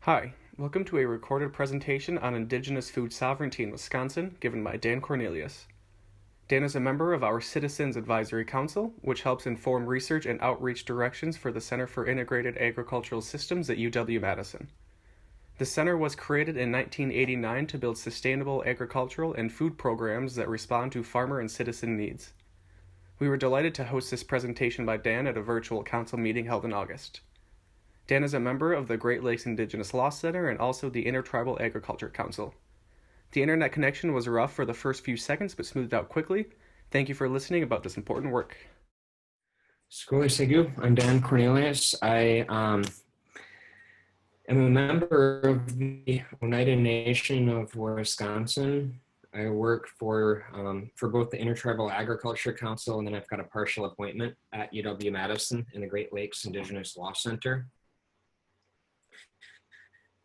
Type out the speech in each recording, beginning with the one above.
Hi, welcome to a recorded presentation on Indigenous food sovereignty in Wisconsin given by Dan Cornelius. Dan is a member of our Citizens Advisory Council, which helps inform research and outreach directions for the Center for Integrated Agricultural Systems at UW Madison. The center was created in 1989 to build sustainable agricultural and food programs that respond to farmer and citizen needs. We were delighted to host this presentation by Dan at a virtual council meeting held in August. Dan is a member of the Great Lakes Indigenous Law Center and also the Intertribal Agriculture Council. The internet connection was rough for the first few seconds but smoothed out quickly. Thank you for listening about this important work. I'm Dan Cornelius. I am a member of the Oneida Nation of Wisconsin. I work for both the Intertribal Agriculture Council, and then I've got a partial appointment at UW Madison in the Great Lakes Indigenous Law Center.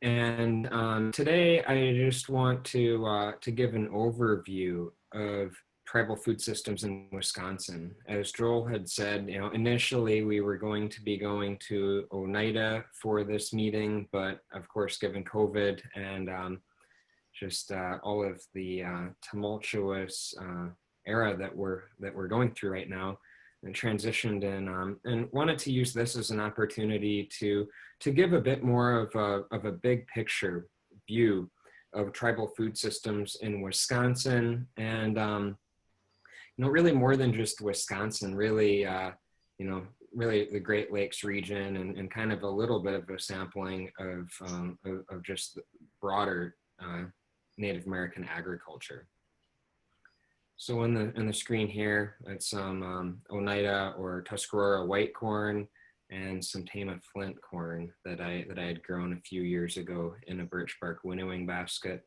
And today I just want to give an overview of tribal food systems in Wisconsin. As Joel had said, initially we were going to be going to Oneida for this meeting, but of course, given COVID and all of the tumultuous era that we're going through right now, and transitioned in, and wanted to use this as an opportunity to give a bit more of a big picture view of tribal food systems in Wisconsin, and really more than just Wisconsin, really really the Great Lakes region, and kind of a little bit of a sampling of just the broader Native American agriculture. So on the screen here, it's some Oneida or Tuscarora white corn and some Tama flint corn that I had grown a few years ago in a birch bark winnowing basket.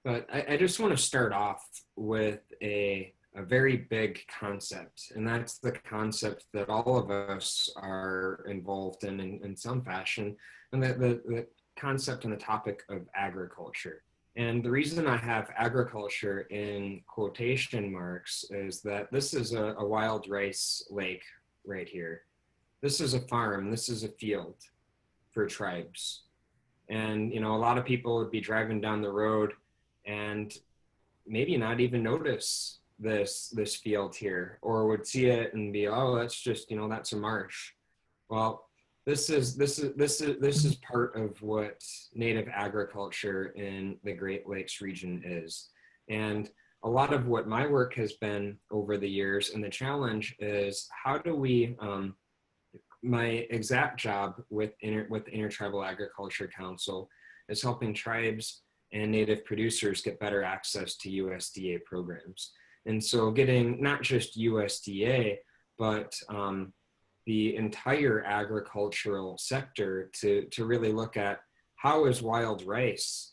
But I just want to start off with a very big concept, and that's the concept that all of us are involved in some fashion, and the concept and the topic of agriculture. And the reason I have agriculture in quotation marks is that this is a wild rice lake right here. This is a farm, this is a field for tribes. And, a lot of people would be driving down the road and maybe not even notice this field here, or would see it and be, oh, that's just, that's a marsh. Well, this is part of what native agriculture in the Great Lakes region is. And a lot of what my work has been over the years, and the challenge is how do we, my exact job with the Intertribal Agriculture Council is helping tribes and native producers get better access to USDA programs. And so getting not just USDA, but the entire agricultural sector to really look at how is wild rice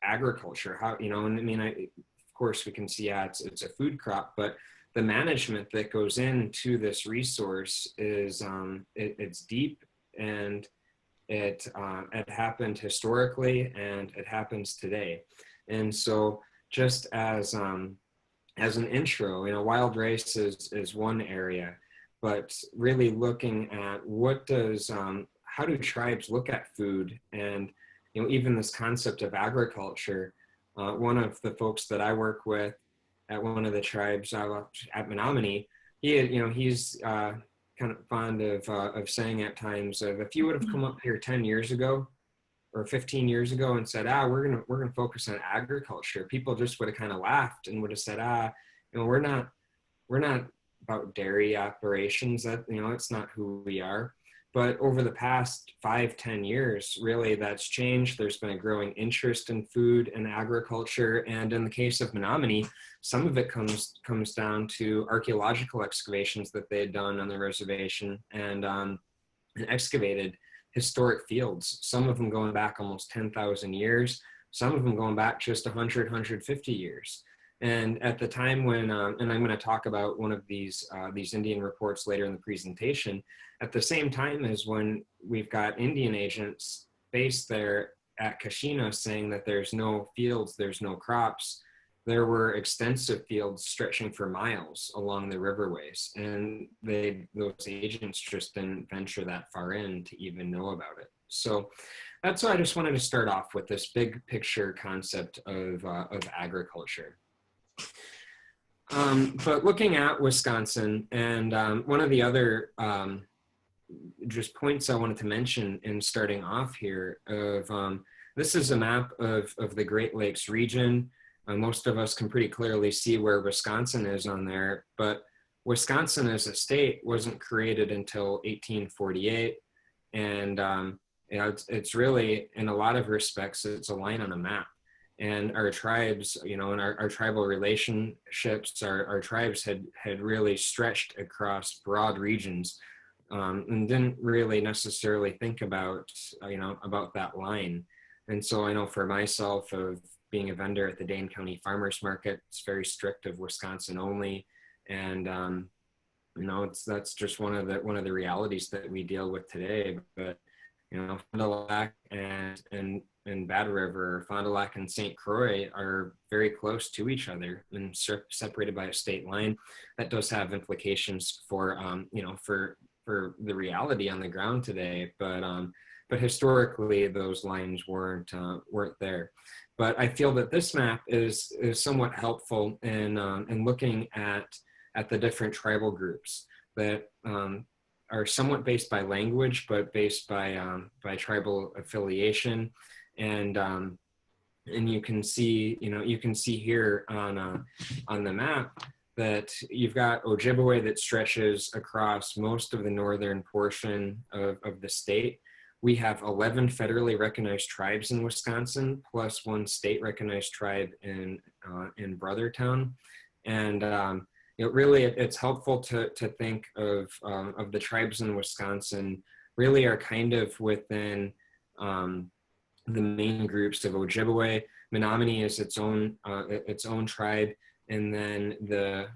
agriculture, how, of course we can see, it's a food crop, but the management that goes into this resource is, it's deep, and it happened historically and it happens today. And so just as an intro, wild rice is one area, but really looking at how do tribes look at food, and even this concept of agriculture. One of the folks that I work with at one of the tribes at Menominee, he's kind of fond of saying at times of, if you would have come up here 10 years ago or 15 years ago and said, we're gonna focus on agriculture, people just would have kind of laughed and would have said, we're not about dairy operations, that it's not who we are. But over the past 5-10 years, really that's changed. There's been a growing interest in food and agriculture, and in the case of Menominee, some of it comes down to archaeological excavations that they had done on the reservation, and excavated historic fields, some of them going back almost 10,000 years, some of them going back just 100, 150 years. And at the time when, and I'm going to talk about one of these Indian reports later in the presentation, at the same time as when we've got Indian agents based there at Kashina saying that there's no fields, there's no crops, there were extensive fields stretching for miles along the riverways. And those agents just didn't venture that far in to even know about it. So that's why I just wanted to start off with this big picture concept of agriculture. But looking at Wisconsin, and one of the other just points I wanted to mention in starting off here of this is a map of the Great Lakes region. Most of us can pretty clearly see where Wisconsin is on there, but Wisconsin as a state wasn't created until 1848. And you know, it's really, in a lot of respects, it's a line on a map. And our tribes, you know, and our tribal relationships, our tribes had really stretched across broad regions, and didn't really necessarily think about, you know, about that line. And so I know for myself, of being a vendor at the Dane County Farmers Market, it's very strict of Wisconsin only. And you know, that's just one of the realities that we deal with today. But you know, Fond du Lac and Bad River, Fond du Lac and St. Croix are very close to each other and separated by a state line. That does have implications for you know, for the reality on the ground today. But historically, those lines weren't there. But I feel that this map is somewhat helpful in looking at the different tribal groups that are somewhat based by language, but based by tribal affiliation. And you can see, you know, you can see here on the map that you've got Ojibwe that stretches across most of the northern portion of the state. We have 11 federally recognized tribes in Wisconsin, plus one state recognized tribe in Brothertown. And you know, really, it's helpful to think of the tribes in Wisconsin really are kind of within the main groups of Ojibwe. Menominee is its own tribe, and then the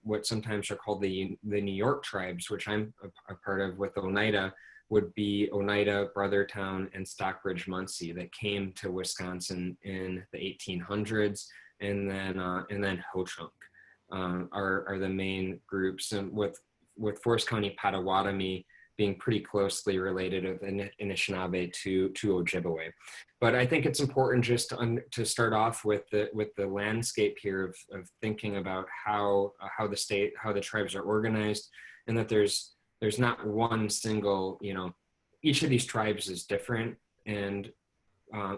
what sometimes are called the New York tribes, which I'm a part of with Oneida, would be Oneida, Brothertown, and Stockbridge Munsee that came to Wisconsin in the 1800s, and then HoChunk are the main groups, and with Forest County Potawatomi being pretty closely related of Anishinaabe to Ojibwe. But I think it's important just to start off with the landscape here of thinking about how the tribes are organized, and that there's not one single, you know, each of these tribes is different, and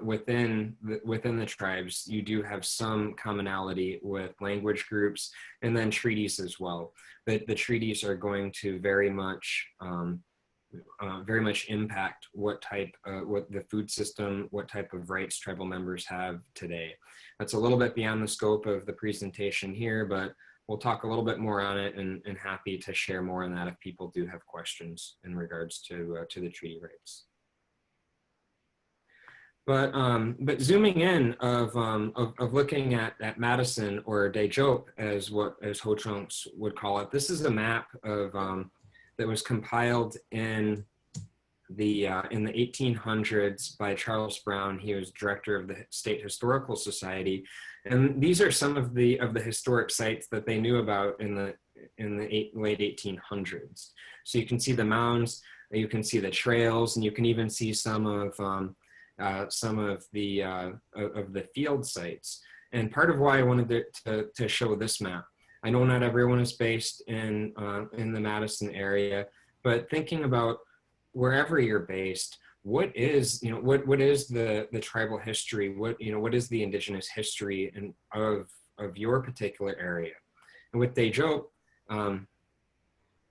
within the tribes, you do have some commonality with language groups and then treaties as well. But the treaties are going to very much impact what the food system, what type of rights tribal members have today. That's a little bit beyond the scope of the presentation here, but we'll talk a little bit more on it, and happy to share more on that if people do have questions in regards to the treaty rights. But zooming in of looking at Madison, or Dejope as HoChunks would call it, this is a map of that was compiled in the 1800s by Charles Brown. He was director of the State Historical Society, and these are some of the historic sites that they knew about in the late 1800s. So you can see the mounds, you can see the trails, and you can even see some of the field sites. And part of why I wanted to show this map, I know not everyone is based in the Madison area, but thinking about wherever you're based, what is the tribal history? What is the Indigenous history of your particular area? And with Dejope, the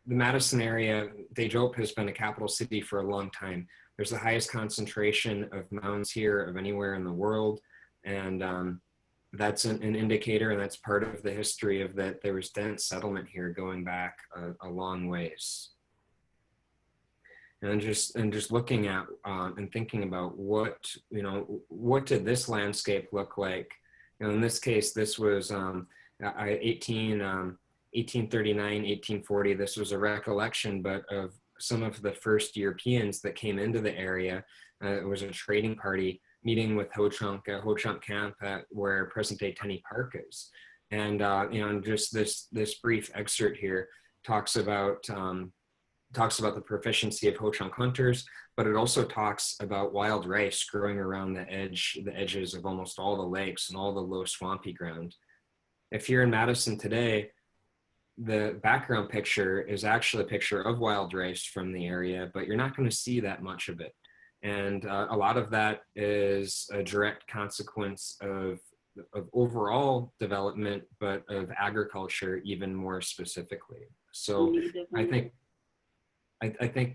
Madison area, Dejope has been a capital city for a long time. There's the highest concentration of mounds here of anywhere in the world. And that's an indicator, and that's part of the history of that there was dense settlement here going back a long ways. And just looking at and thinking about what did this landscape look like? You know, in this case, this was 1839, 1840. This was a recollection, but of some of the first Europeans that came into the area. It was a trading party meeting with HoChunk at HoChunk camp where present-day Tenny Park is. And just this brief excerpt here talks about talks about the proficiency of HoChunk hunters, but it also talks about wild rice growing around the edges of almost all the lakes and all the low swampy ground. If you're in Madison today, the background picture is actually a picture of wild rice from the area, but you're not going to see that much of it. And a lot of that is a direct consequence of overall development, but of agriculture even more specifically. So I think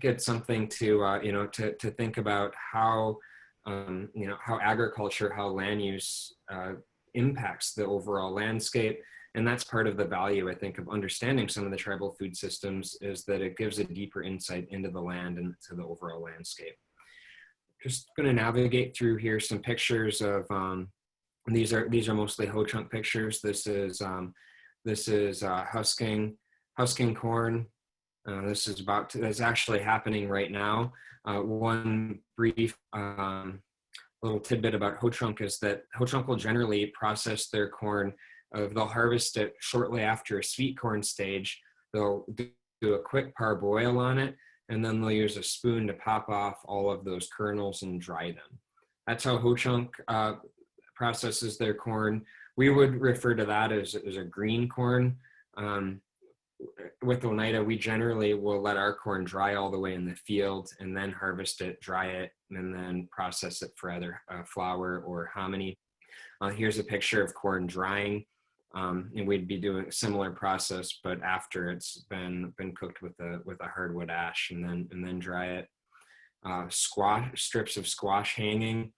it's something to to think about how how agriculture, how land use impacts the overall landscape. And that's part of the value, I think, of understanding some of the tribal food systems, is that it gives a deeper insight into the land and to the overall landscape. Just going to navigate through here some pictures of these are mostly HoChunk pictures. This is husking corn. This is that's actually happening right now. One brief little tidbit about HoChunk is that HoChunk will generally process their corn. They'll harvest it shortly after a sweet corn stage. They'll do a quick parboil on it, and then they'll use a spoon to pop off all of those kernels and dry them. That's how HoChunk processes their corn. We would refer to that as a green corn. With Oneida, we generally will let our corn dry all the way in the field and then harvest it, dry it, and then process it for either flour or hominy. Here's a picture of corn drying. And we'd be doing a similar process, but after it's been cooked with a hardwood ash, and then dry it. Strips of squash hanging.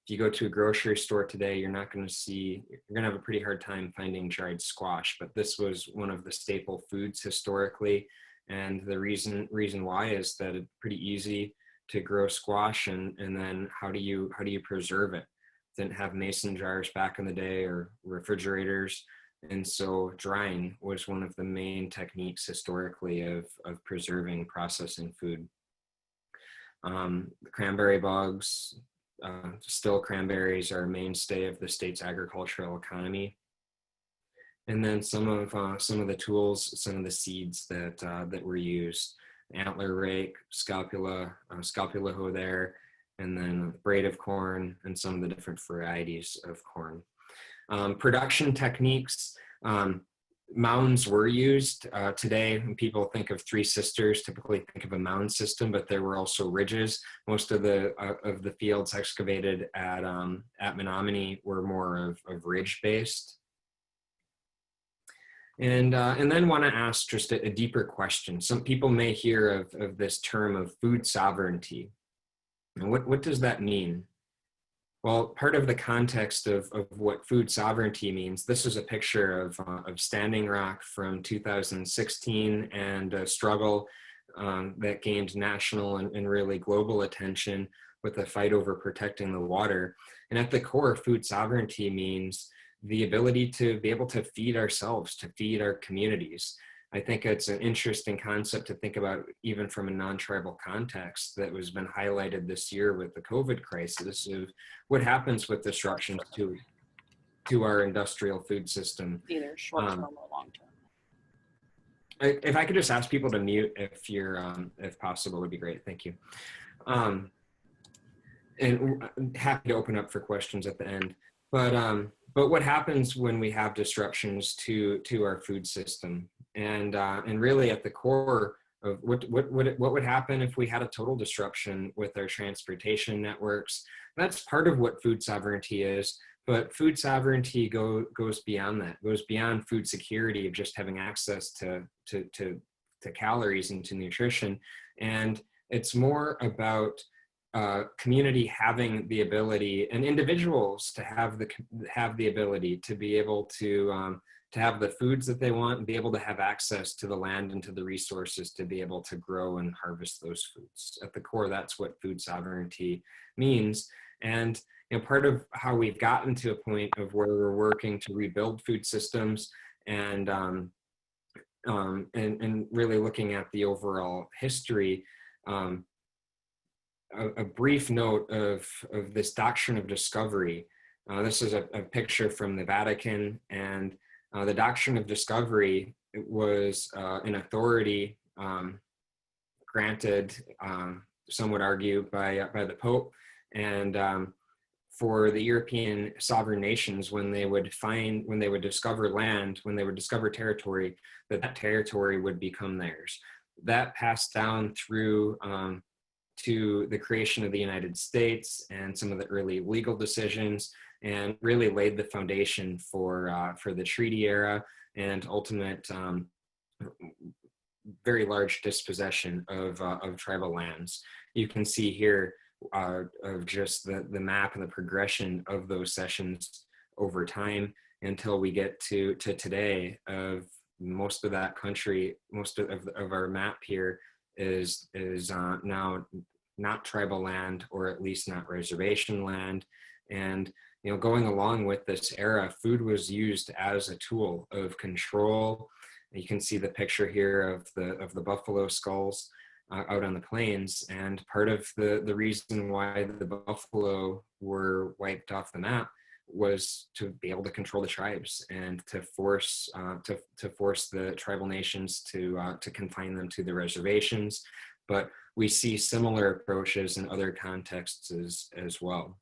If you go to a grocery store today, you're going to have a pretty hard time finding dried squash, but this was one of the staple foods historically. And the reason why is that it's pretty easy to grow squash, and then how do you preserve it? Didn't have mason jars back in the day or refrigerators. And so drying was one of the main techniques historically of preserving, processing food. Cranberry bogs, still cranberries are a mainstay of the state's agricultural economy. And then some of the tools, some of the seeds that were used: antler rake, scalpula hoe there, and then braid of corn, and some of the different varieties of corn. Production techniques, mounds were used. Today, when people think of Three Sisters, typically think of a mound system, but there were also ridges. Most of the fields excavated at Menominee were more of ridge-based. And then want to ask just a deeper question. Some people may hear of this term of food sovereignty. And what does that mean? Well, part of the context of what food sovereignty means, this is a picture of Standing Rock from 2016, and a struggle that gained national and really global attention with the fight over protecting the water. And at the core, food sovereignty means the ability to be able to feed ourselves, to feed our communities. I think it's an interesting concept to think about even from a non-tribal context that has been highlighted this year with the COVID crisis of what happens with disruptions to our industrial food system. Either short-term or long-term. If I could just ask people to mute if possible, would be great. Thank you. And happy to open up for questions at the end. But what happens when we have disruptions to our food system? And really at the core of what would happen if we had a total disruption with our transportation networks? That's part of what food sovereignty is, but food sovereignty goes beyond that, goes beyond food security of just having access to calories and to nutrition. And it's more about community having the ability, and individuals to have the ability to be able to have the foods that they want and be able to have access to the land and to the resources to be able to grow and harvest those foods. At the core, that's what food sovereignty means. And part of how we've gotten to a point of where we're working to rebuild food systems and really looking at the overall history. A brief note of this Doctrine of Discovery. This is a picture from the Vatican, and the Doctrine of Discovery was an authority granted, some would argue, by the Pope. And for the European sovereign nations, when they would discover land, when they would discover territory, that territory would become theirs. That passed down through to the creation of the United States and some of the early legal decisions, and really laid the foundation for the treaty era and ultimate very large dispossession of tribal lands. You can see here of just the map and the progression of those cessions over time until we get to today. Of most of that country, most of our map here is now not tribal land, or at least not reservation land. And going along with this era, food was used as a tool of control. You can see the picture here of the buffalo skulls out on the plains, and part of the reason why the buffalo were wiped off the map was to be able to control the tribes and to force the tribal nations to confine them to the reservations. But we see similar approaches in other contexts as well.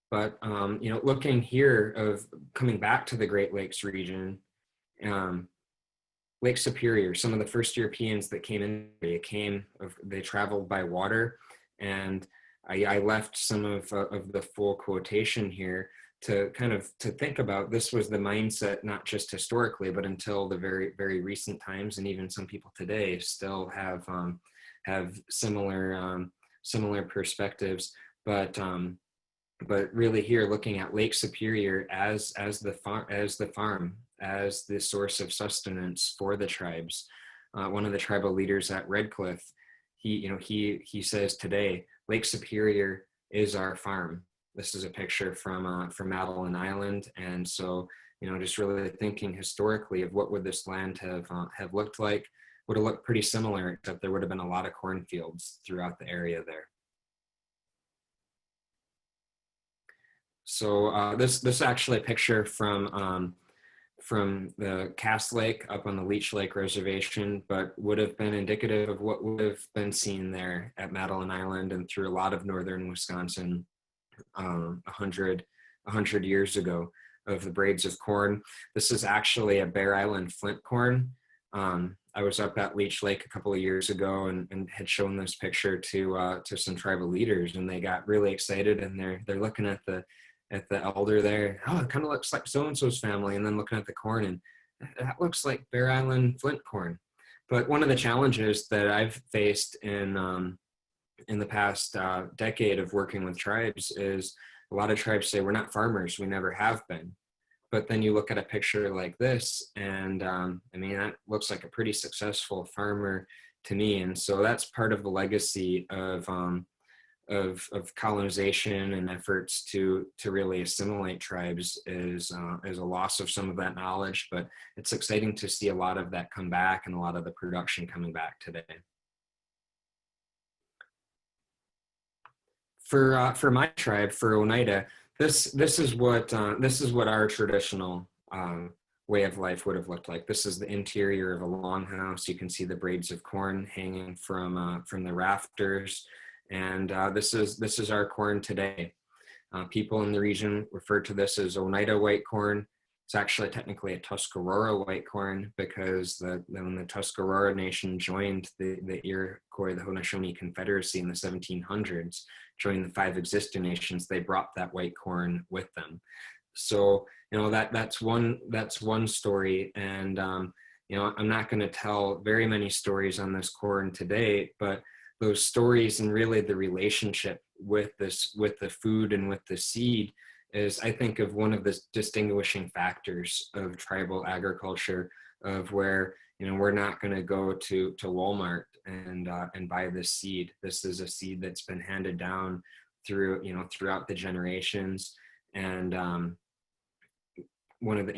But looking here, of coming back to the Great Lakes region, Lake Superior, some of the first Europeans that came in, they traveled by water, and I left some of the full quotation here to kind of to think about. This was the mindset, not just historically, but until the very, very recent times, and even some people today still have similar perspectives. But really here, looking at Lake Superior as the farm, as the source of sustenance for the tribes. One of the tribal leaders at Redcliff, he says today, Lake Superior is our farm. This is a picture from Madeline Island. And so, just really thinking historically of what would this land have looked like, would have looked pretty similar, except there would have been a lot of cornfields throughout the area there. So this is actually a picture from the Cass Lake up on the Leech Lake Reservation, but would have been indicative of what would have been seen there at Madeline Island and through a lot of northern Wisconsin 100 years ago, of the braids of corn. This is actually a Bear Island flint corn. I was up at Leech Lake a couple of years ago and had shown this picture to some tribal leaders, and they got really excited, and they're looking at the elder there. Oh, it kind of looks like so-and-so's family. And then looking at the corn, and that looks like Bear Island flint corn. But one of the challenges that I've faced in the past decade of working with tribes is a lot of tribes say, we're not farmers, we never have been. But then you look at a picture like this, and that looks like a pretty successful farmer to me. And so that's part of the legacy of colonization and efforts to really assimilate tribes is a loss of some of that knowledge. But it's exciting to see a lot of that come back, and a lot of the production coming back today. For my tribe, for Oneida, this is what our traditional way of life would have looked like. This is the interior of a longhouse. You can see the braids of corn hanging from the rafters. And this is our corn today. People in the region refer to this as Oneida white corn. It's actually technically a Tuscarora white corn, because when the Tuscarora Nation joined the Iroquois, the Haudenosaunee Confederacy in the 1700s, joined the 5 existing nations, they brought that white corn with them. So that's one story. And I'm not going to tell very many stories on this corn today, but those stories and really the relationship with the food and with the seed is, I think, of one of the distinguishing factors of tribal agriculture, of where, we're not going to go to Walmart and buy this seed. This is a seed that's been handed down throughout the generations. And one of the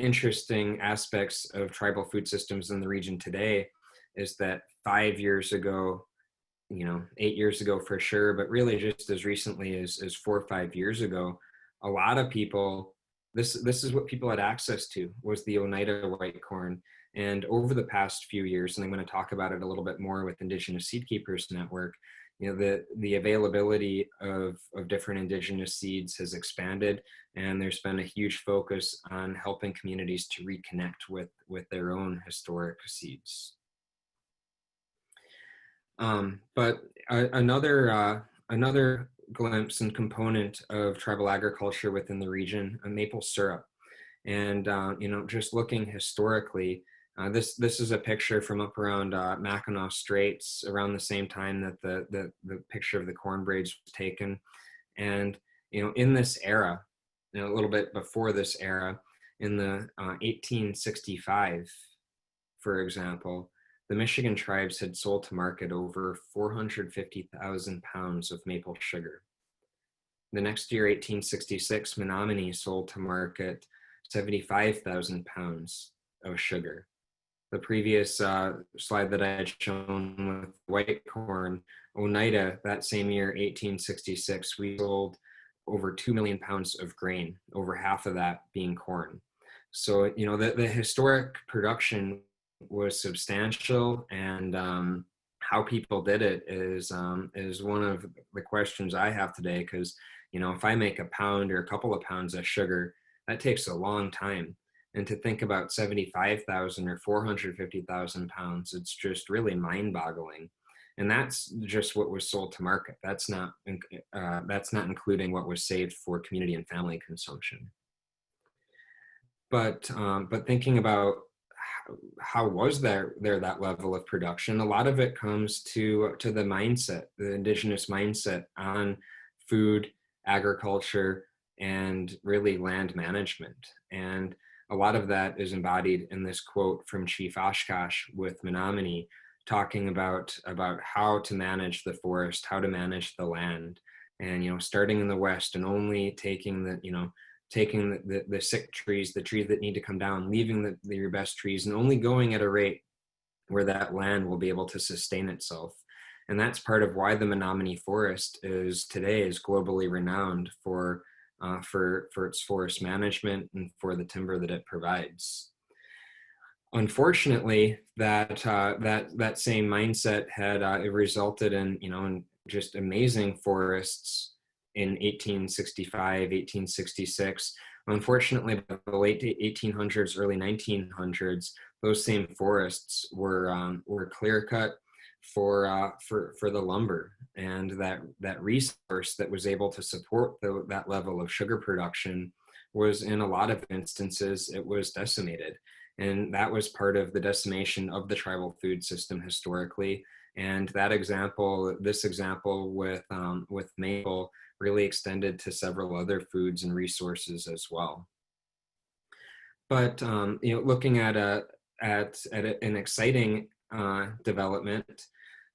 interesting aspects of tribal food systems in the region today is that 5 years ago, 8 years ago for sure, but really just as recently as 4 or 5 years ago, a lot of people, this is what people had access to, was the Oneida white corn. And over the past few years, and I'm going to talk about it a little bit more with Indigenous Seed Keepers Network, the availability of different Indigenous seeds has expanded, and there's been a huge focus on helping communities to reconnect with their own historic seeds. But another glimpse and component of tribal agriculture within the region, maple syrup. And just looking historically, this is a picture from up around Mackinac Straits around the same time that the picture of the corn braids was taken. And in this era, a little bit before this era, in the 1865, for example, the Michigan tribes had sold to market over 450,000 pounds of maple sugar. The next year, 1866, Menominee sold to market 75,000 pounds of sugar. The previous slide that I had shown with white corn, Oneida, that same year, 1866, we sold over 2 million pounds of grain, over half of that being corn. So, the historic production was substantial, and how people did it is one of the questions I have today, because, if I make a pound or a couple of pounds of sugar, that takes a long time. And to think about 75,000 or 450,000 pounds, it's just really mind-boggling. And that's just what was sold to market. That's not including what was saved for community and family consumption. But thinking about how was there that level of production, a lot of it comes to the mindset, the Indigenous mindset on food, agriculture, and really land management. And a lot of that is embodied in this quote from Chief Oshkosh with Menominee, talking about how to manage the forest, how to manage the land, and starting in the west and only taking the sick trees, the trees that need to come down, leaving your best trees, and only going at a rate where that land will be able to sustain itself. And that's part of why the Menominee forest today is globally renowned for its forest management and for the timber that it provides. Unfortunately, that same mindset had resulted in just amazing forests in 1865, 1866. Unfortunately, by the late 1800s, early 1900s, those same forests were clear cut for the lumber, and that resource that was able to support that level of sugar production was, in a lot of instances, it was decimated. And that was part of the decimation of the tribal food system historically. And this example with maple really extended to several other foods and resources as well. But looking at an exciting development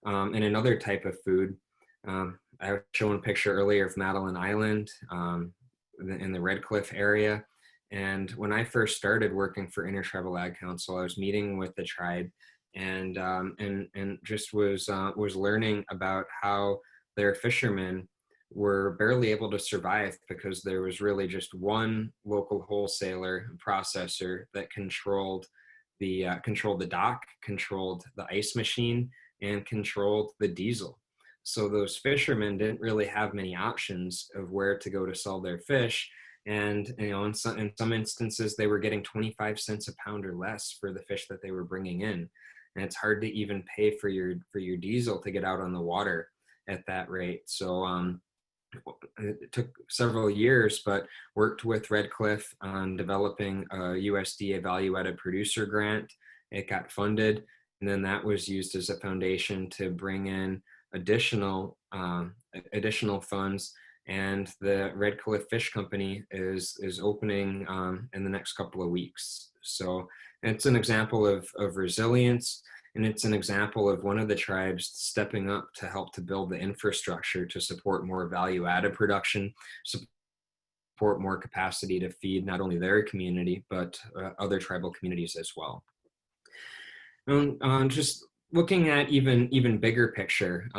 in another type of food, I was showing a picture earlier of Madeline Island in the Redcliff area. And when I first started working for Intertribal Ag Council, I was meeting with the tribe and just was learning about how their fishermen were barely able to survive because there was really just one local wholesaler and processor that controlled the dock, controlled the ice machine, and controlled the diesel. So those fishermen didn't really have many options of where to go to sell their fish. And in some instances, they were getting 25 cents a pound or less for the fish that they were bringing in. And it's hard to even pay for your diesel to get out on the water at that rate. So it took several years, but worked with Redcliff on developing a USDA value-added producer grant. It got funded, and then that was used as a foundation to bring in additional funds. And the Redcliff Fish Company is opening in the next couple of weeks. So it's an example of resilience, and it's an example of one of the tribes stepping up to help to build the infrastructure to support more value-added production, support more capacity to feed not only their community, but other tribal communities as well. Just looking at even bigger picture,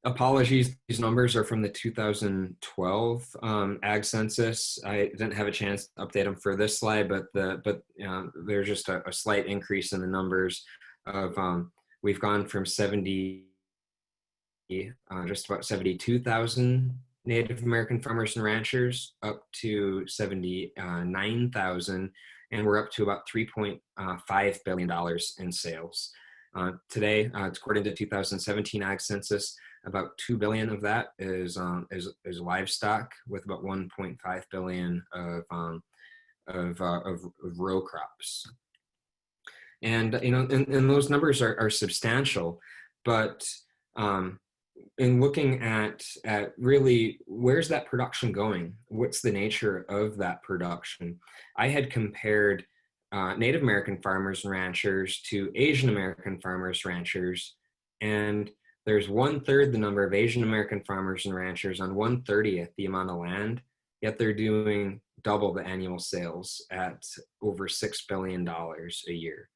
Apologies, these numbers are from the 2012 ag census. I didn't have a chance to update them for this slide, but there's just a slight increase in the numbers of we've gone from 70 just about 72,000 Native American farmers and ranchers up to 79,000, and we're up to about $3.5 billion in sales. Today, according to 2017 ag census, about 2 billion of that is livestock, with about 1.5 billion of row crops. And and those numbers are substantial, but in looking at really where's that production going, what's the nature of that production, I had compared Native American farmers and ranchers to Asian American farmers ranchers, and there's 1/3 the number of Asian American farmers and ranchers on 1/30th the amount of land, yet they're doing double the annual sales at over $6 billion a year.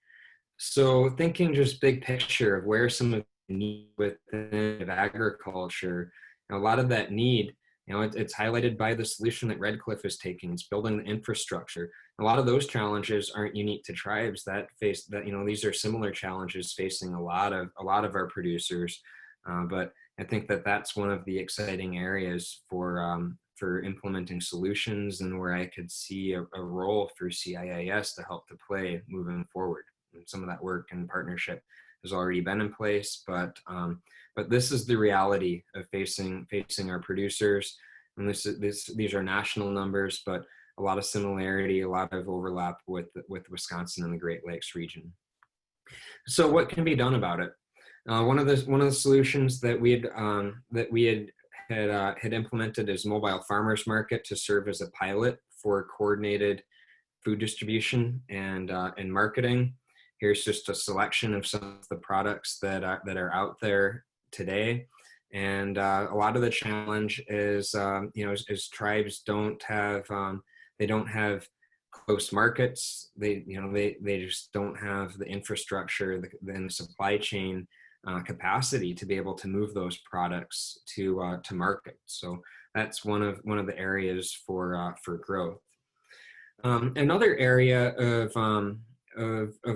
So thinking just big picture of where some of the need within agriculture, a lot of that need, it's highlighted by the solution that Redcliff is taking. It's building the infrastructure. A lot of those challenges aren't unique to tribes that face that, these are similar challenges facing a lot of our producers. But I think that that's one of the exciting areas for implementing solutions, and where I could see a role for CIAS to help to play moving forward. And some of that work and partnership has already been in place, but this is the reality of facing our producers. And these are national numbers, but a lot of similarity, a lot of overlap with Wisconsin and the Great Lakes region. So what can be done about it? One of the solutions that we had implemented is mobile farmers market to serve as a pilot for coordinated food distribution and marketing. Here's just a selection of some of the products that are out there today. And a lot of the challenge is, is tribes don't have close markets. They just don't have the infrastructure and the supply chain capacity to be able to move those products to market. So that's one of the areas for growth. Another area of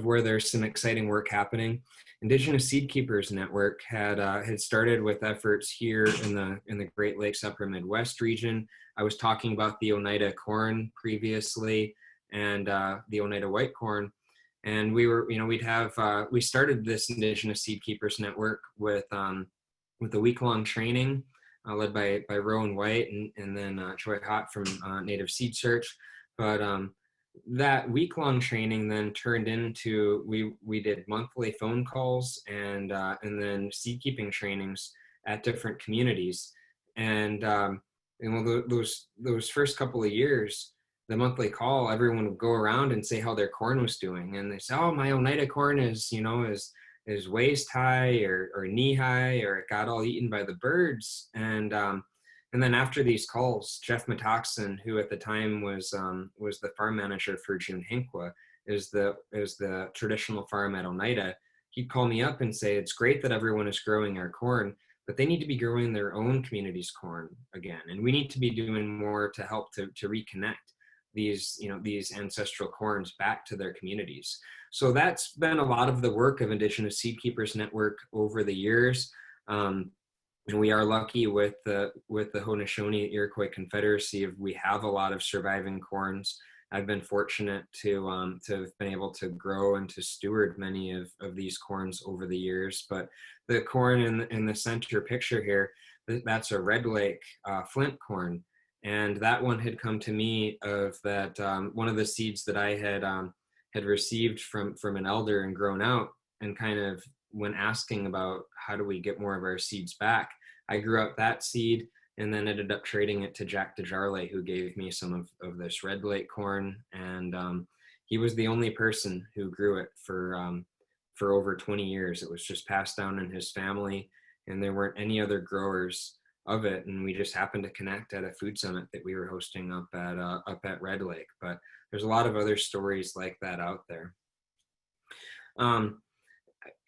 where there's some exciting work happening, Indigenous Seed Keepers Network had started with efforts here in the Great Lakes Upper Midwest region. I was talking about the Oneida corn previously, and the Oneida white corn, and we started this Indigenous Seed Keepers Network with a week-long training led by Rowan White and then Joy Hott from Native Seed Search, but that week-long training then turned into we did monthly phone calls and then seed keeping trainings at different communities, and those first couple of years, the monthly call, everyone would go around and say how their corn was doing, and they say, oh, my Oneida corn is waist high or knee high, or it got all eaten by the birds. And then after these calls, Jeff Metoxen, who at the time was the farm manager for Junhinqua, is the traditional farm at Oneida, he'd call me up and say, it's great that everyone is growing our corn, but they need to be growing their own community's corn again. And we need to be doing more to help to reconnect these ancestral corns back to their communities. So that's been a lot of the work of Indigenous Seed Keepers Network over the years. And we are lucky with the Haudenosaunee Iroquois Confederacy. We have a lot of surviving corns. I've been fortunate to have been able to grow and to steward many of these corns over the years. But the corn in the center picture here, that's a Red Lake flint corn. And that one had come to me of that one of the seeds that I had received from an elder and grown out, and kind of when asking about how do we get more of our seeds back, I grew up that seed and then ended up trading it to Jack DeJarle, who gave me some of this Red Lake corn. And he was the only person who grew it for over 20 years. It was just passed down in his family, and there weren't any other growers of it, and we just happened to connect at a food summit that we were hosting up at Red Lake. But there's a lot of other stories like that out there.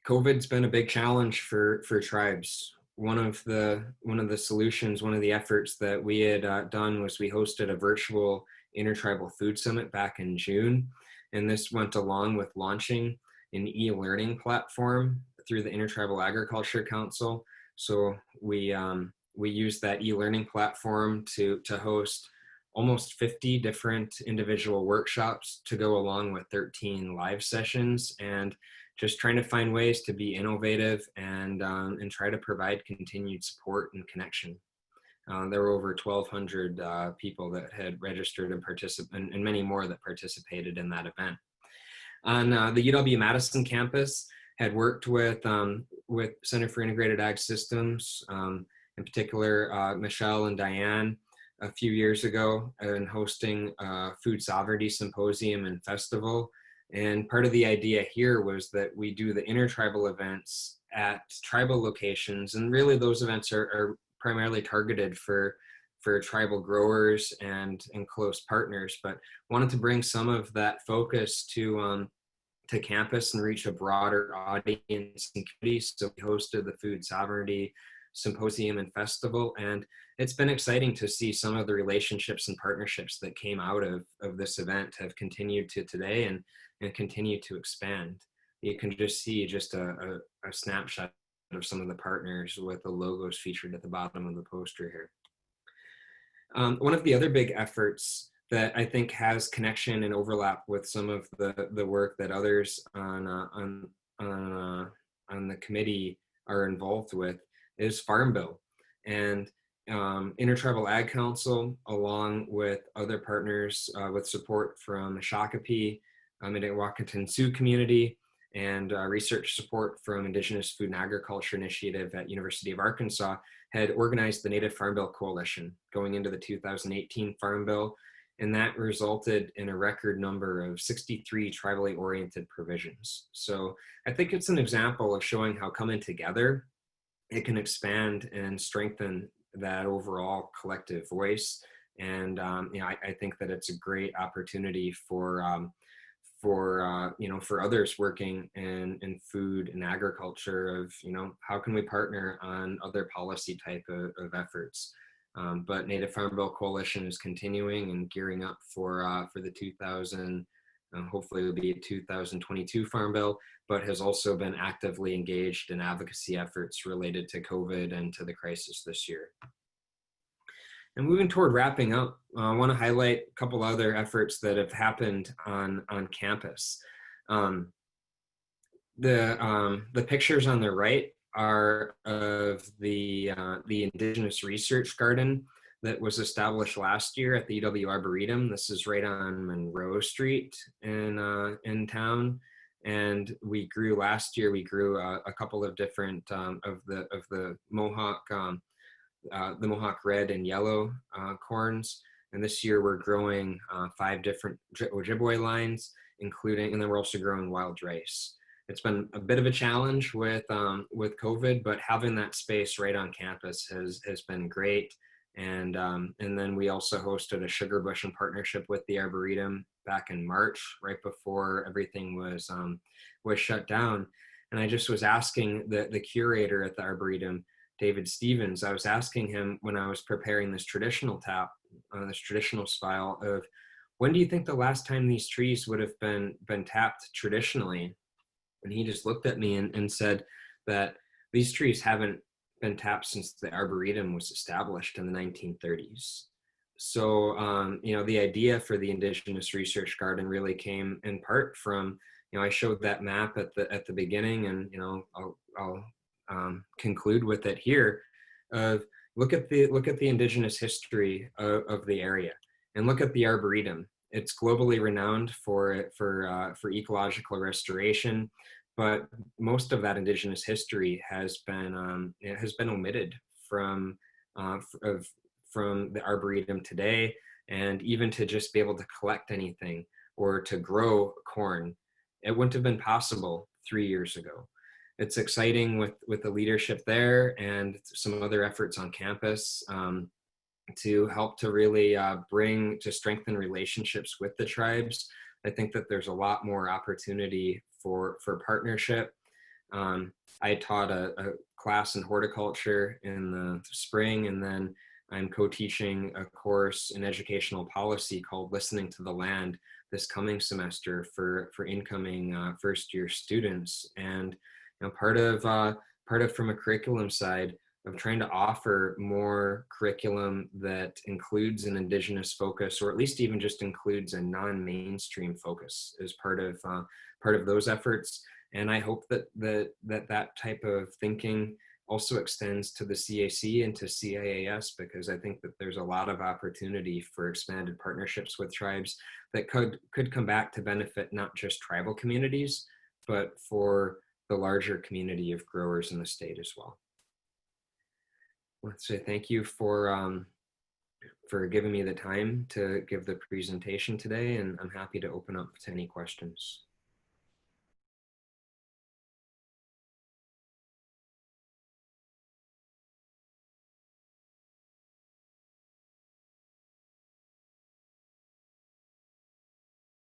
COVID's been a big challenge for tribes. one of the solutions, one of the efforts that we had done was we hosted a virtual Intertribal Food Summit back in June. And this went along with launching an e-learning platform through the Intertribal Agriculture Council. So we used that e-learning platform to host almost 50 different individual workshops to go along with 13 live sessions, and just trying to find ways to be innovative and try to provide continued support and connection. There were over 1,200 people that had registered and participated, and many more that participated in that event. On the UW Madison campus, had worked with Center for Integrated Ag Systems, in particular Michelle and Diane, a few years ago, and hosting a food sovereignty symposium and festival. And part of the idea here was that we do the intertribal events at tribal locations, and really those events are primarily targeted for tribal growers and close partners, but wanted to bring some of that focus to campus and reach a broader audience and community. So we hosted the Food Sovereignty Symposium and Festival, and it's been exciting to see some of the relationships and partnerships that came out of this event have continued to today and continue to expand. You can just see just a snapshot of some of the partners with the logos featured at the bottom of the poster here. One of the other big efforts that I think has connection and overlap with some of the work that others on the committee are involved with is Farm Bill. And Intertribal Ag Council, along with other partners with support from the Shakopee, Mdewakanton Sioux community, and research support from Indigenous Food and Agriculture Initiative at University of Arkansas, had organized the Native Farm Bill Coalition going into the 2018 Farm Bill, and that resulted in a record number of 63 tribally oriented provisions. So I think it's an example of showing how coming together, it can expand and strengthen that overall collective voice. And I think that it's a great opportunity for others working in food and agriculture of, how can we partner on other policy type of efforts. But Native Farm Bill Coalition is continuing and gearing up for the hopefully it'll be a 2022 Farm Bill, but has also been actively engaged in advocacy efforts related to COVID and to the crisis this year. And moving toward wrapping up, I want to highlight a couple other efforts that have happened on campus. The pictures on the right are of the Indigenous Research Garden that was established last year at the UW Arboretum. This is right on Monroe Street in town. And we grew last year. We grew a couple of different of the Mohawk. The Mohawk red and yellow corns. And this year we're growing 5 different Ojibwe lines, and then we're also growing wild rice. It's been a bit of a challenge with COVID, but having that space right on campus has been great. And then we also hosted a sugar bush in partnership with the Arboretum back in March, right before everything was shut down. And I just was asking the curator at the Arboretum, David Stevens, I was asking him when I was preparing this traditional style of, when do you think the last time these trees would have been tapped traditionally? And he just looked at me and said that these trees haven't been tapped since the Arboretum was established in the 1930s. So, the idea for the Indigenous Research Garden really came in part from, I showed that map at the beginning, and, I'll conclude with it here. Look at the Indigenous history of the area, and look at the Arboretum. It's globally renowned for ecological restoration, but most of that Indigenous history has been omitted from the Arboretum today, and even to just be able to collect anything or to grow corn, it wouldn't have been possible 3 years ago. It's exciting with the leadership there and some other efforts on campus to help to really strengthen relationships with the tribes. I think that there's a lot more opportunity for partnership. I taught a class in horticulture in the spring, and then I'm co-teaching a course in educational policy called Listening to the Land this coming semester for incoming first-year students. And part of from a curriculum side of trying to offer more curriculum that includes an Indigenous focus, or at least even just includes a non-mainstream focus as part of those efforts. And I hope that type of thinking also extends to the CAC and to CIAS, because I think that there's a lot of opportunity for expanded partnerships with tribes that could come back to benefit not just tribal communities, but for the larger community of growers in the state as well. Let's say thank you for giving me the time to give the presentation today, and I'm happy to open up to any questions.